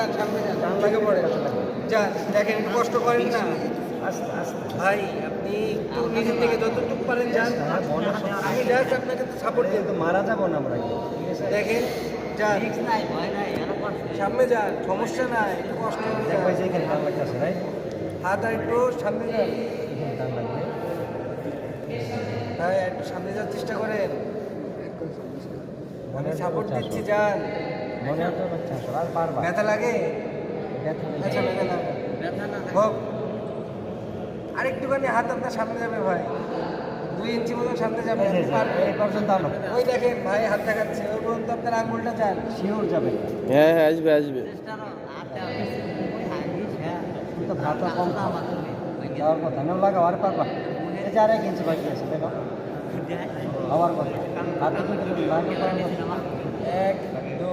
যান সামনে যান, ডান লাগে পড়ে যান, দেখেন একটু কষ্ট করেন না। আস্তে আস্তে ভাই আপনি একটু নিজের থেকে যতটুকু পারেন যান, আমি জাস্ট আপনাকে সাপোর্ট দিই। কিন্তু মারা যাবো না আমরা, ঠিক আছে? দেখেন যান, নাই ভয় নাই সামনে যান, সমস্যা নাই, একটু কষ্ট করে যান। দেখো যেখানে টান লাগতেছে, রাইট? হাত আর একটু সামনে যান, এখানে টান লাগবে। হ্যাঁ একটু সামনে যাওয়ার চেষ্টা করেন, আমি মনে সাপোর্ট হচ্ছে দিচ্ছি, আসো। যান। মনে হচ্ছে হচ্ছে আসো, আর পারবা। ব্যথা লাগে? ব্যথা নেই। আচ্ছা ব্যথা লাগে ব্যথা না হোক, আরেকটুখানি হাত আপনার সামনে যাবে ভাই, 2 ইঞ্চি মতো সামনে যাবে, এই যে, আপনি পারবেন। এই পর্যন্ত আনো। ওই দেখেন ভাই হাত দেখাচ্ছে, ওই পর্যন্ত আপনার আঙুলটা যান। শিওর যাবে। হ্যাঁ হ্যাঁ আসবে আসবে। চেষ্টার আটটা হাইস হ্যাঁ কিন্তু ভাতটা কম খাও। যাওয়ার কথা না, লাগাও আর পারবা। এই যে আর 1 ইঞ্চি বাকি আছে, দেখো। হওয়ার কথা। হাতে যদি লাগে পারবা। 1 2